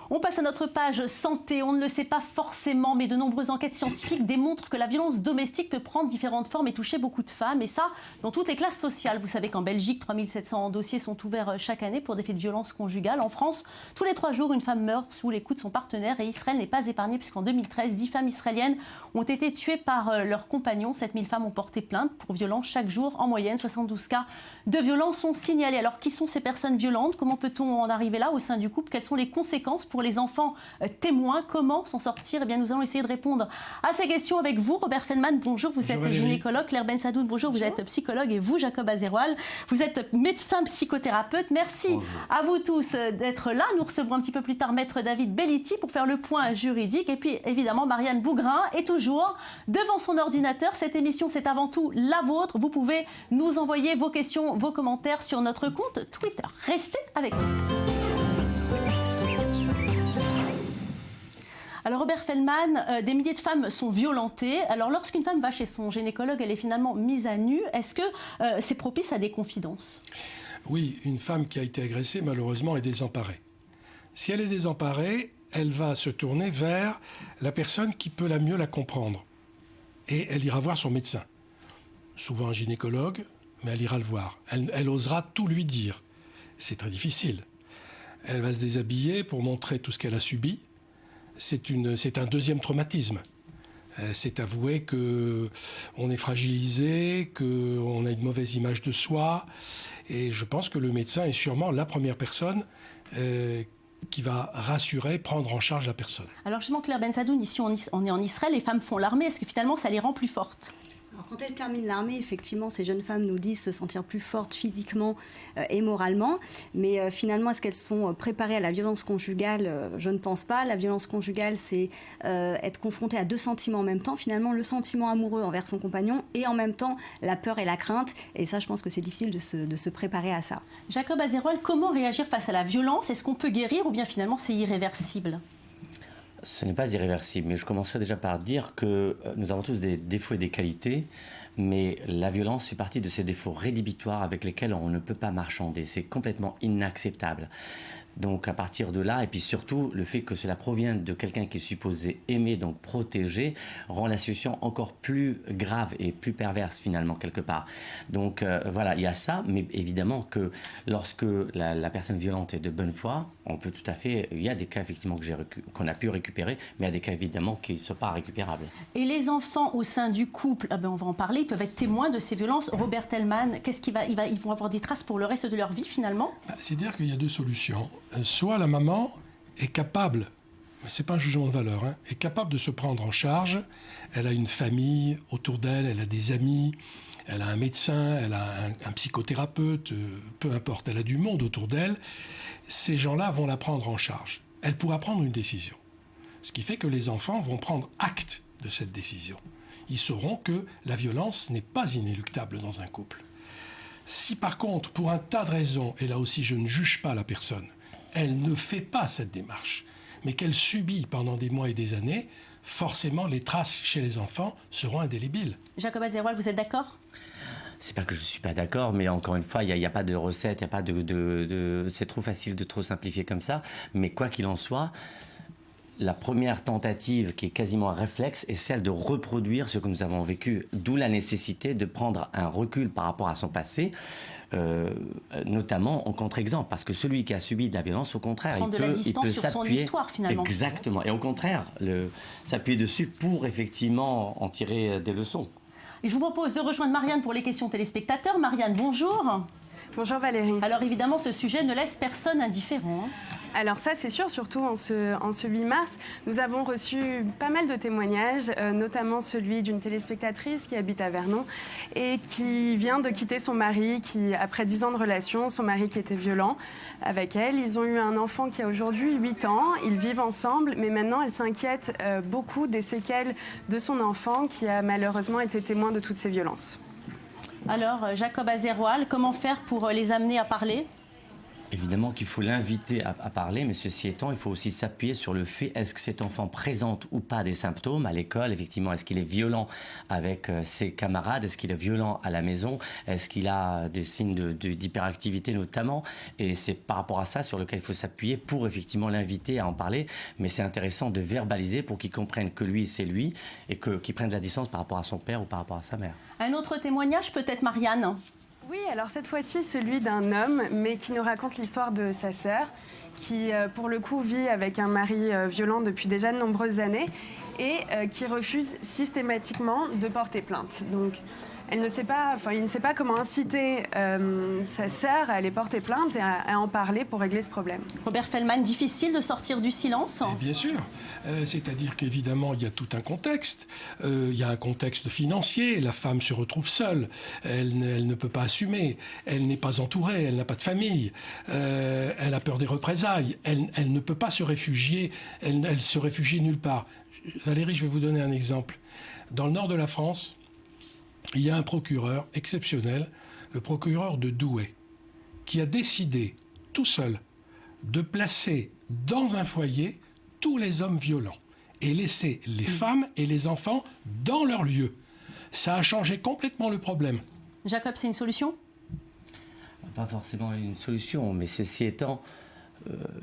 On passe à notre page santé. On ne le sait pas forcément, mais de nombreuses enquêtes scientifiques démontrent que la violence domestique peut prendre différentes formes et toucher beaucoup de femmes. Et ça, dans toutes les classes sociales. Vous savez qu'en Belgique, 3700 dossiers sont ouverts chaque année pour des faits de violence conjugale. En France, tous les 3 jours, une femme meurt sous les coups de son partenaire. Et Israël n'est pas épargné puisqu'en 2013, 10 femmes israéliennes ont été tuées par leurs compagnons. 7000 femmes ont porté plainte pour violence chaque jour. En moyenne, 72 cas de violence sont signalés. Alors, qui sont ces personnes violentes? Comment peut-on en arriver là au sein du couple? Quelles sont les conséquences pour les enfants témoins? Comment s'en sortir? Eh bien, nous allons essayer de répondre à ces questions avec vous. Robert Feldman, bonjour, vous êtes gynécologue. Claire Bensadoun, bonjour, vous êtes psychologue. Et vous, Jacob Azeroual, vous êtes médecin psychothérapeute. Merci à vous tous d'être là. Nous recevrons un petit peu plus tard Maître David Belliti pour faire le point juridique. Et puis, évidemment, Marianne Bougrain est toujours devant son ordinateur. Cette émission, c'est avant tout la vôtre. Vous pouvez nous envoyer vos questions, vos commentaires sur notre compte Twitter. Restez avec nous. Alors Robert Feldman, des milliers de femmes sont violentées. Alors lorsqu'une femme va chez son gynécologue, elle est finalement mise à nu. Est-ce que c'est propice à des confidences? Oui, une femme qui a été agressée, malheureusement, est désemparée. Si elle est désemparée, elle va se tourner vers la personne qui peut la mieux la comprendre. Et elle ira voir son médecin. Souvent un gynécologue, mais elle ira le voir. Elle osera tout lui dire. C'est très difficile. Elle va se déshabiller pour montrer tout ce qu'elle a subi. C'est un deuxième traumatisme. C'est avouer qu'on est fragilisé, qu'on a une mauvaise image de soi. Et je pense que le médecin est sûrement la première personne qui va rassurer, prendre en charge la personne. Alors justement, Claire Bensadoun, ici on est en Israël, les femmes font l'armée. Est-ce que finalement ça les rend plus fortes? Alors, quand elles terminent l'armée, effectivement, ces jeunes femmes nous disent se sentir plus fortes physiquement et moralement. Mais finalement, est-ce qu'elles sont préparées à la violence conjugale? Je ne pense pas. La violence conjugale, c'est être confrontée à 2 sentiments en même temps. Finalement, le sentiment amoureux envers son compagnon et en même temps la peur et la crainte. Et ça, je pense que c'est difficile de se préparer à ça. Jacob Azeroual, comment réagir face à la violence? Est-ce qu'on peut guérir ou bien finalement c'est irréversible? Ce n'est pas irréversible, mais je commencerai déjà par dire que nous avons tous des défauts et des qualités, mais la violence fait partie de ces défauts rédhibitoires avec lesquels on ne peut pas marchander. C'est complètement inacceptable. Donc à partir de là, et puis surtout le fait que cela provienne de quelqu'un qui est supposé aimer, donc protéger, rend la situation encore plus grave et plus perverse finalement quelque part. Donc voilà, il y a ça, mais évidemment que lorsque la personne violente est de bonne foi, on peut tout à fait, il y a des cas effectivement qu'on a pu récupérer, mais il y a des cas évidemment qui ne sont pas récupérables. Et les enfants au sein du couple, on va en parler, ils peuvent être témoins de ces violences. Robert Feldman, ils vont avoir des traces pour le reste de leur vie finalement? C'est-à-dire qu'il y a 2 solutions. Soit la maman est capable, mais ce n'est pas un jugement de valeur, est capable de se prendre en charge. Elle a une famille autour d'elle, elle a des amis, elle a un médecin, elle a un psychothérapeute, peu importe, elle a du monde autour d'elle. Ces gens-là vont la prendre en charge. Elle pourra prendre une décision. Ce qui fait que les enfants vont prendre acte de cette décision. Ils sauront que la violence n'est pas inéluctable dans un couple. Si par contre, pour un tas de raisons, et là aussi je ne juge pas la personne, elle ne fait pas cette démarche, mais qu'elle subit pendant des mois et des années, forcément les traces chez les enfants seront indélébiles. Jacob Azeroual, vous êtes d'accord? C'est pas que je suis pas d'accord, mais encore une fois, il y a pas de recette, il y a pas c'est trop facile de trop simplifier comme ça. Mais quoi qu'il en soit, la première tentative, qui est quasiment un réflexe, est celle de reproduire ce que nous avons vécu. D'où la nécessité de prendre un recul par rapport à son passé, notamment en contre-exemple. Parce que celui qui a subi de la violence, au contraire, prendre de la distance sur son histoire, finalement. Exactement. Et au contraire, s'appuyer dessus pour effectivement en tirer des leçons. Et je vous propose de rejoindre Marianne pour les questions téléspectateurs. Marianne, bonjour. Bonjour Valérie. Alors évidemment, ce sujet ne laisse personne indifférent. Alors ça, c'est sûr, surtout en ce 8 mars, nous avons reçu pas mal de témoignages, notamment celui d'une téléspectatrice qui habite à Vernon et qui vient de quitter son mari, après 10 ans de relation, son mari qui était violent avec elle. Ils ont eu un enfant qui a aujourd'hui 8 ans, ils vivent ensemble, mais maintenant elle s'inquiète beaucoup des séquelles de son enfant qui a malheureusement été témoin de toutes ces violences. Alors, Jacob Azeroual, comment faire pour les amener à parler ? Évidemment qu'il faut l'inviter à parler, mais ceci étant, il faut aussi s'appuyer sur le fait, est-ce que cet enfant présente ou pas des symptômes à l'école, effectivement, est-ce qu'il est violent avec ses camarades, est-ce qu'il est violent à la maison, est-ce qu'il a des signes d'hyperactivité notamment, et c'est par rapport à ça sur lequel il faut s'appuyer pour effectivement l'inviter à en parler, mais c'est intéressant de verbaliser pour qu'il comprenne que lui, c'est lui, et qu'il prenne de la distance par rapport à son père ou par rapport à sa mère. Un autre témoignage peut-être, Marianne? Oui, alors cette fois-ci, celui d'un homme, mais qui nous raconte l'histoire de sa sœur, qui, pour le coup, vit avec un mari violent depuis déjà de nombreuses années et qui refuse systématiquement de porter plainte. Donc, il ne sait pas comment inciter sa sœur à aller porter plainte et à en parler pour régler ce problème. Robert Feldman, difficile de sortir du silence? Bien sûr. C'est-à-dire qu'évidemment, il y a tout un contexte. Il y a un contexte financier. La femme se retrouve seule. Elle ne peut pas assumer. Elle n'est pas entourée. Elle n'a pas de famille. Elle a peur des représailles. Elle ne peut pas se réfugier. Elle se réfugie nulle part. Valérie, je vais vous donner un exemple. Dans le nord de la France, il y a un procureur exceptionnel, le procureur de Douai, qui a décidé tout seul de placer dans un foyer tous les hommes violents et laisser les femmes et les enfants dans leur lieu. Ça a changé complètement le problème. Jacob, c'est une solution? Pas forcément une solution, mais ceci étant,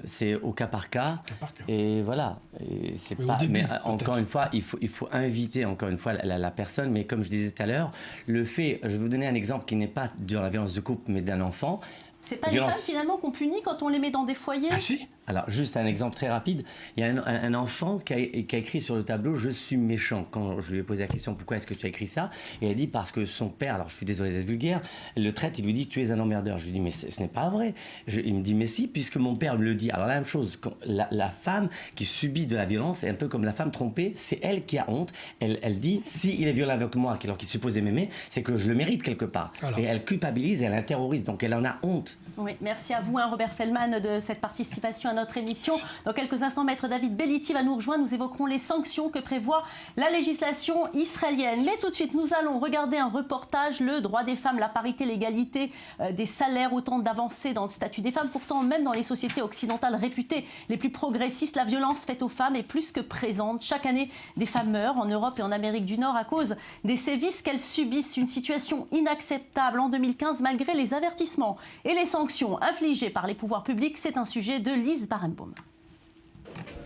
c'est au cas par cas. Et voilà. Et c'est pas, début, mais encore une fois, il faut inviter encore une fois la personne. Mais comme je disais tout à l'heure, le fait, je vais vous donner un exemple qui n'est pas de la violence de couple, mais d'un enfant. C'est pas les femmes finalement qu'on punit quand on les met dans des foyers? Ah si. Alors, juste un exemple très rapide. Il y a un enfant qui a écrit sur le tableau « Je suis méchant ». Quand je lui ai posé la question « Pourquoi est-ce que tu as écrit ça ?» Et elle dit « Parce que son père, alors je suis désolé d'être vulgaire, le traite, il lui dit « Tu es un emmerdeur ». Je lui dis « Mais ce n'est pas vrai ». Il me dit « Mais si, puisque mon père me le dit ». Alors la même chose, quand la femme qui subit de la violence, c'est un peu comme la femme trompée, c'est elle qui a honte. Elle dit « Si il est violent avec moi, alors qu'il est supposé m'aimer, c'est que je le mérite quelque part ». Et elle culpabilise, elle interrorise, donc elle en a honte. Oui, merci à vous, Robert Feldman, de cette participation à notre émission. Dans quelques instants, Maître David Belliti va nous rejoindre. Nous évoquerons les sanctions que prévoit la législation israélienne. Mais tout de suite, nous allons regarder un reportage, le droit des femmes, la parité, l'égalité des salaires, autant d'avancées dans le statut des femmes. Pourtant, même dans les sociétés occidentales réputées les plus progressistes, la violence faite aux femmes est plus que présente. Chaque année, des femmes meurent en Europe et en Amérique du Nord à cause des sévices qu'elles subissent. Une situation inacceptable en 2015, malgré les avertissements et les sanctions infligées par les pouvoirs publics. C'est un sujet de Lise Barenbaum.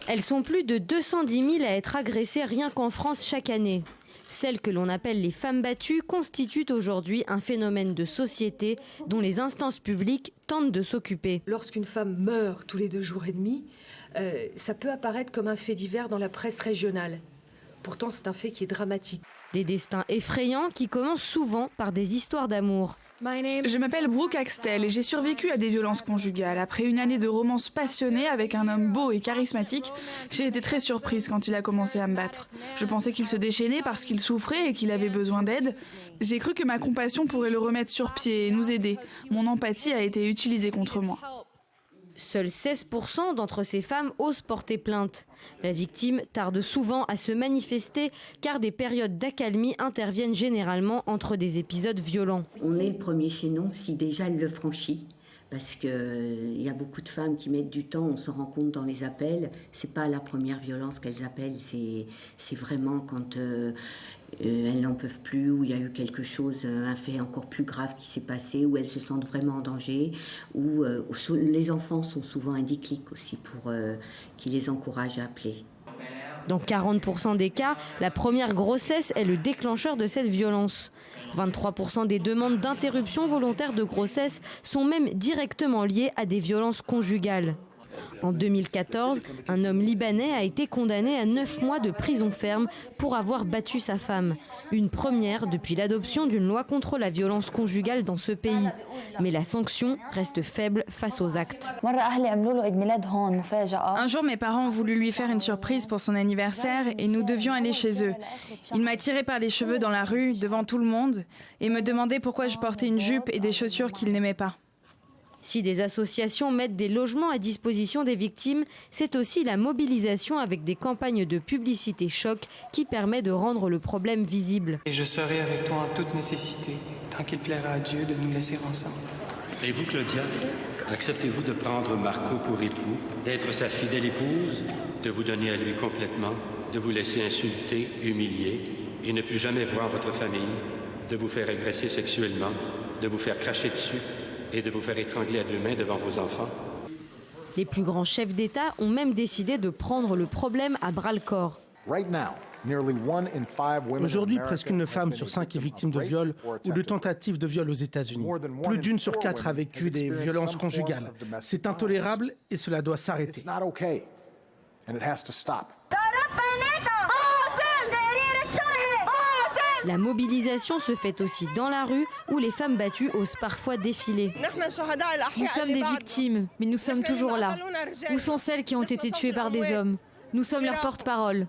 Elles sont plus de 210 000 à être agressées rien qu'en France chaque année. Celles que l'on appelle les femmes battues constituent aujourd'hui un phénomène de société dont les instances publiques tentent de s'occuper. Lorsqu'une femme meurt tous les 2 jours et demi, ça peut apparaître comme un fait divers dans la presse régionale. Pourtant, c'est un fait qui est dramatique. Des destins effrayants qui commencent souvent par des histoires d'amour. Je m'appelle Brooke Axtell et j'ai survécu à des violences conjugales. Après une année de romance passionnée avec un homme beau et charismatique, j'ai été très surprise quand il a commencé à me battre. Je pensais qu'il se déchaînait parce qu'il souffrait et qu'il avait besoin d'aide. J'ai cru que ma compassion pourrait le remettre sur pied et nous aider. Mon empathie a été utilisée contre moi. Seuls 16% d'entre ces femmes osent porter plainte. La victime tarde souvent à se manifester car des périodes d'accalmie interviennent généralement entre des épisodes violents. On est le premier chaînon si déjà elle le franchit. Parce qu'il y a beaucoup de femmes qui mettent du temps, on s'en rend compte dans les appels. C'est pas la première violence qu'elles appellent, c'est vraiment quand elles n'en peuvent plus, où il y a eu quelque chose, un fait encore plus grave qui s'est passé, où elles se sentent vraiment en danger, où les enfants sont souvent un déclic aussi pour qui les encourage à appeler. Dans 40% des cas, la première grossesse est le déclencheur de cette violence. 23% des demandes d'interruption volontaire de grossesse sont même directement liées à des violences conjugales. En 2014, un homme libanais a été condamné à 9 mois de prison ferme pour avoir battu sa femme. Une première depuis l'adoption d'une loi contre la violence conjugale dans ce pays. Mais la sanction reste faible face aux actes. Un jour, mes parents ont voulu lui faire une surprise pour son anniversaire et nous devions aller chez eux. Il m'a tiré par les cheveux dans la rue, devant tout le monde, et me demandait pourquoi je portais une jupe et des chaussures qu'il n'aimait pas. Si des associations mettent des logements à disposition des victimes, c'est aussi la mobilisation avec des campagnes de publicité choc qui permet de rendre le problème visible. Et je serai avec toi en toute nécessité, tant qu'il plaira à Dieu de nous laisser ensemble. Et vous, Claudia, acceptez-vous de prendre Marco pour époux, d'être sa fidèle épouse, de vous donner à lui complètement, de vous laisser insulter, humilier et ne plus jamais voir votre famille, de vous faire agresser sexuellement, de vous faire cracher dessus et de vous faire étrangler à 2 mains devant vos enfants? Les plus grands chefs d'État ont même décidé de prendre le problème à bras-le-corps. Aujourd'hui, presque une femme sur 5 est victime de viol ou de tentatives de viol aux États-Unis. Plus d'1 sur 4 a vécu des violences conjugales. C'est intolérable et cela doit s'arrêter. La mobilisation se fait aussi dans la rue où les femmes battues osent parfois défiler. Nous sommes des victimes, mais nous sommes toujours là. Où sont celles qui ont été tuées par des hommes? Nous sommes leurs porte-parole.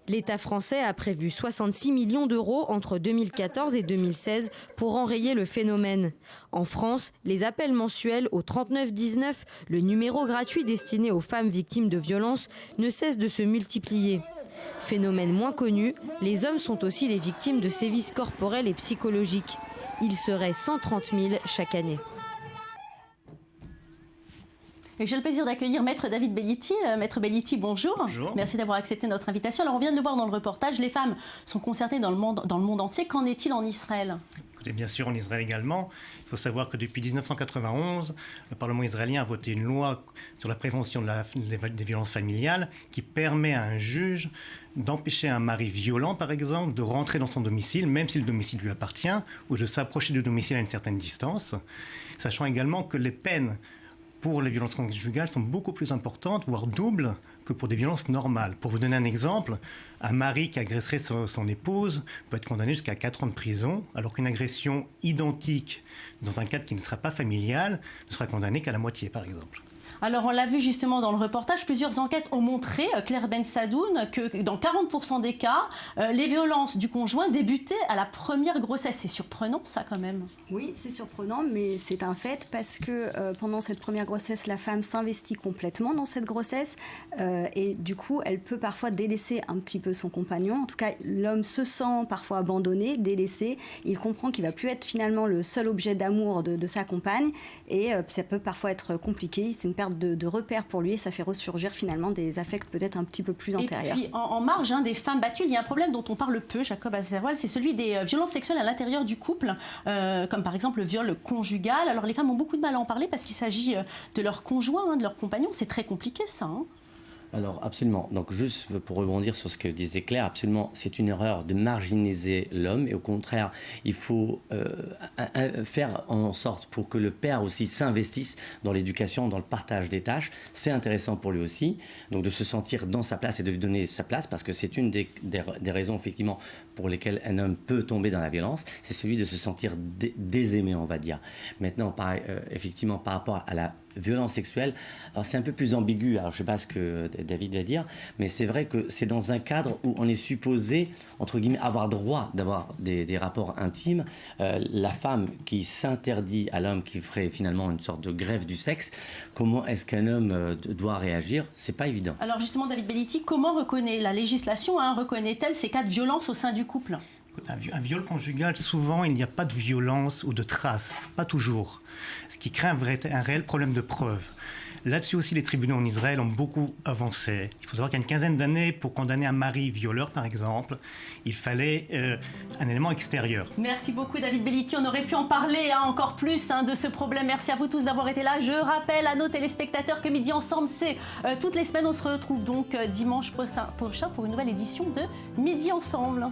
L'État français a prévu 66 millions d'euros entre 2014 et 2016 pour enrayer le phénomène. En France, les appels mensuels au 3919, le numéro gratuit destiné aux femmes victimes de violences, ne cessent de se multiplier. Phénomène moins connu, les hommes sont aussi les victimes de sévices corporels et psychologiques. Ils seraient 130 000 chaque année. Et j'ai le plaisir d'accueillir Maître David Bellitti. Maître Bellitti, bonjour. Bonjour. Merci d'avoir accepté notre invitation. Alors on vient de le voir dans le reportage, les femmes sont concernées dans le monde entier. Qu'en est-il en Israël ? Écoutez, bien sûr, en Israël également. Il faut savoir que depuis 1991, le Parlement israélien a voté une loi sur la prévention des violences familiales qui permet à un juge d'empêcher un mari violent, par exemple, de rentrer dans son domicile, même si le domicile lui appartient, ou de s'approcher du domicile à une certaine distance, sachant également que les peines pour les violences conjugales sont beaucoup plus importantes, voire doubles, que pour des violences normales. Pour vous donner un exemple, un mari qui agresserait son épouse peut être condamné jusqu'à 4 ans de prison, alors qu'une agression identique dans un cadre qui ne sera pas familial ne sera condamnée qu'à la moitié, par exemple. Alors on l'a vu justement dans le reportage, plusieurs enquêtes ont montré, Claire Ben Sadoun, que dans 40% des cas, les violences du conjoint débutaient à la première grossesse. C'est surprenant ça quand même. Oui, c'est surprenant, mais c'est un fait parce que pendant cette première grossesse, la femme s'investit complètement dans cette grossesse et du coup, elle peut parfois délaisser un petit peu son compagnon. En tout cas, l'homme se sent parfois abandonné, délaissé. Il comprend qu'il ne va plus être finalement le seul objet d'amour de sa compagne et ça peut parfois être compliqué. C'est une perte de repères pour lui et ça fait ressurgir finalement des affects peut-être un petit peu plus antérieurs. Et puis en marge des femmes battues, il y a un problème dont on parle peu, Jacob Azerwal, c'est celui des violences sexuelles à l'intérieur du couple, comme par exemple le viol conjugal. Alors les femmes ont beaucoup de mal à en parler parce qu'il s'agit de leur conjoint, de leur compagnon. C'est très compliqué ça. Alors absolument, donc juste pour rebondir sur ce que disait Claire, absolument c'est une erreur de marginaliser l'homme et au contraire il faut faire en sorte pour que le père aussi s'investisse dans l'éducation, dans le partage des tâches. C'est intéressant pour lui aussi, donc de se sentir dans sa place et de lui donner sa place parce que c'est une des raisons effectivement pour lesquelles un homme peut tomber dans la violence, c'est celui de se sentir désaimé on va dire. Maintenant effectivement par rapport à la violence sexuelle, alors c'est un peu plus ambigu, alors je ne sais pas ce que David va dire, mais c'est vrai que c'est dans un cadre où on est supposé, entre guillemets, avoir droit d'avoir des rapports intimes. La femme qui s'interdit à l'homme qui ferait finalement une sorte de grève du sexe, comment est-ce qu'un homme doit réagir? C'est pas évident. Alors justement, David Bellitti, comment reconnaît la législation, reconnaît-elle ces cas de violence au sein du couple? Un viol conjugal, souvent, il n'y a pas de violence ou de traces, pas toujours. Ce qui crée un réel problème de preuve. Là-dessus aussi, les tribunaux en Israël ont beaucoup avancé. Il faut savoir qu'il y a une quinzaine d'années, pour condamner un mari violeur, par exemple, il fallait un élément extérieur. Merci beaucoup, David Bellitti. On aurait pu en parler encore plus de ce problème. Merci à vous tous d'avoir été là. Je rappelle à nos téléspectateurs que Midi Ensemble, c'est toutes les semaines. On se retrouve donc dimanche prochain pour une nouvelle édition de Midi Ensemble.